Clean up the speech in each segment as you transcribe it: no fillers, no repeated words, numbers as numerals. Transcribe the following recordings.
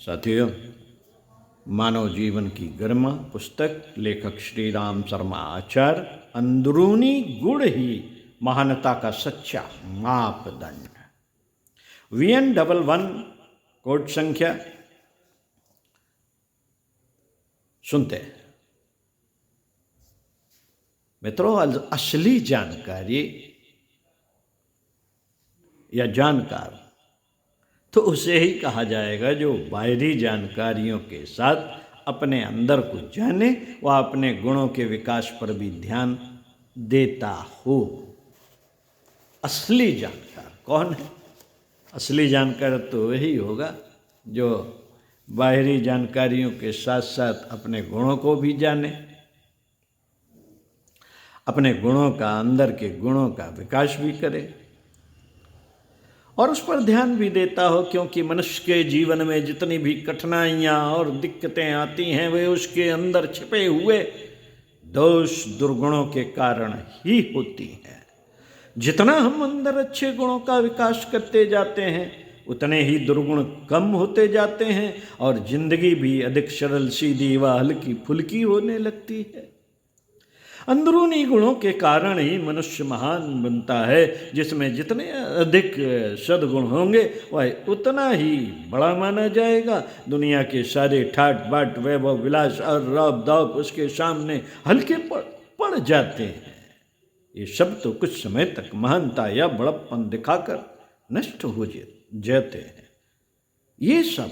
साथियों, मानव जीवन की गरिमा पुस्तक, लेखक श्री राम शर्मा आचार्य। अंदरूनी गुण ही महानता का सच्चा मापदंड। VN11 कोड संख्या सुनते हैं। मित्रों, असली जानकारी या जानकार तो उसे ही कहा जाएगा जो बाहरी जानकारियों के साथ अपने अंदर को जाने व अपने गुणों के विकास पर भी ध्यान देता हो। असली जानकार कौन है? असली जानकार तो वही होगा जो बाहरी जानकारियों के साथ साथ अपने गुणों को भी जाने, अपने गुणों का, अंदर के गुणों का विकास भी करे और उस पर ध्यान भी देता हो। क्योंकि मनुष्य के जीवन में जितनी भी कठिनाइयाँ और दिक्कतें आती हैं वे उसके अंदर छिपे हुए दोष दुर्गुणों के कारण ही होती हैं। जितना हम अंदर अच्छे गुणों का विकास करते जाते हैं उतने ही दुर्गुण कम होते जाते हैं और जिंदगी भी अधिक सरल, सीधी व हल्की फुल्की होने लगती है। अंदरूनी गुणों के कारण ही मनुष्य महान बनता है। जिसमें जितने अधिक सद्गुण होंगे वह उतना ही बड़ा माना जाएगा। दुनिया के सारे ठाट बाट, वैभव, विलास और रौब दौब उसके सामने हल्के पड़ जाते हैं। ये सब तो कुछ समय तक महानता या बड़प्पन दिखाकर नष्ट हो जाते हैं। ये सब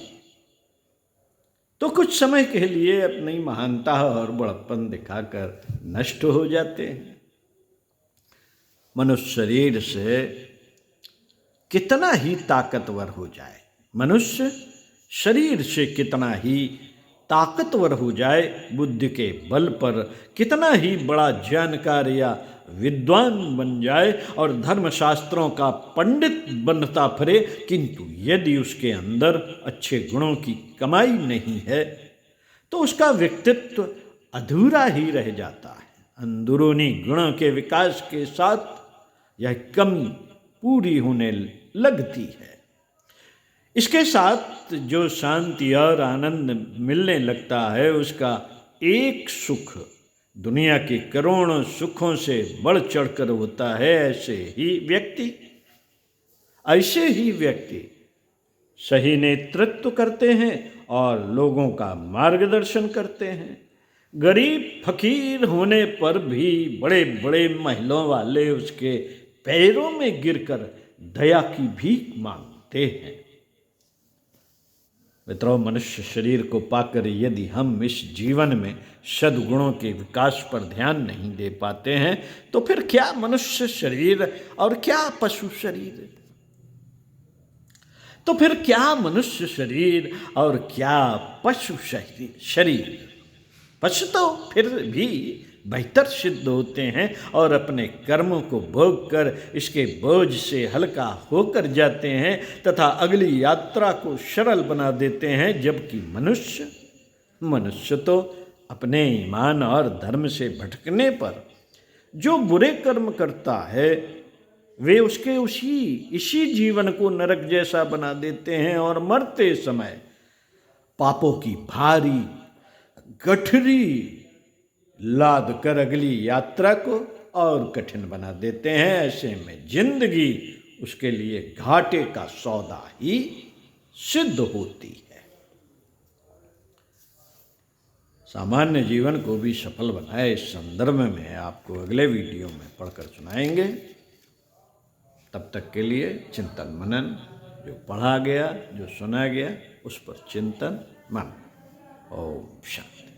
तो कुछ समय के लिए अपनी महानता और बड़प्पन दिखाकर नष्ट हो जाते हैं। मनुष्य शरीर से कितना ही ताकतवर हो जाए, मनुष्य शरीर से कितना ही ताकतवर हो जाए, बुद्धि के बल पर कितना ही बड़ा जानकार या विद्वान बन जाए और धर्मशास्त्रों का पंडित बनता फिरे, किंतु यदि उसके अंदर अच्छे गुणों की कमाई नहीं है तो उसका व्यक्तित्व अधूरा ही रह जाता है। अंदरूनी गुणों के विकास के साथ यह कमी पूरी होने लगती है। इसके साथ जो शांति और आनंद मिलने लगता है उसका एक सुख दुनिया के करोड़ों सुखों से बढ़ चढ़कर होता है। ऐसे ही व्यक्ति सही नेतृत्व करते हैं और लोगों का मार्गदर्शन करते हैं। गरीब फकीर होने पर भी बड़े बड़े महलों वाले उसके पैरों में गिरकर दया की भीख मांगते हैं। मित्रों, मनुष्य शरीर को पाकर यदि हम इस जीवन में सद्गुणों के विकास पर ध्यान नहीं दे पाते हैं तो फिर क्या मनुष्य शरीर और क्या पशु शरीर? तो फिर क्या मनुष्य शरीर और क्या पशु शरीर? पशु तो फिर भी बेहतर सिद्ध होते हैं और अपने कर्मों को भोग कर इसके बोझ से हल्का होकर जाते हैं तथा अगली यात्रा को सरल बना देते हैं। जबकि मनुष्य तो अपने ईमान और धर्म से भटकने पर जो बुरे कर्म करता है वे उसके इसी जीवन को नरक जैसा बना देते हैं और मरते समय पापों की भारी गठरी लाद कर अगली यात्रा को और कठिन बना देते हैं। ऐसे में जिंदगी उसके लिए घाटे का सौदा ही सिद्ध होती है। सामान्य जीवन को भी सफल बनाए इस संदर्भ में आपको अगले वीडियो में पढ़कर सुनाएंगे। तब तक के लिए चिंतन मनन, जो पढ़ा गया, जो सुना गया, उस पर चिंतन मनन। ओम शांति।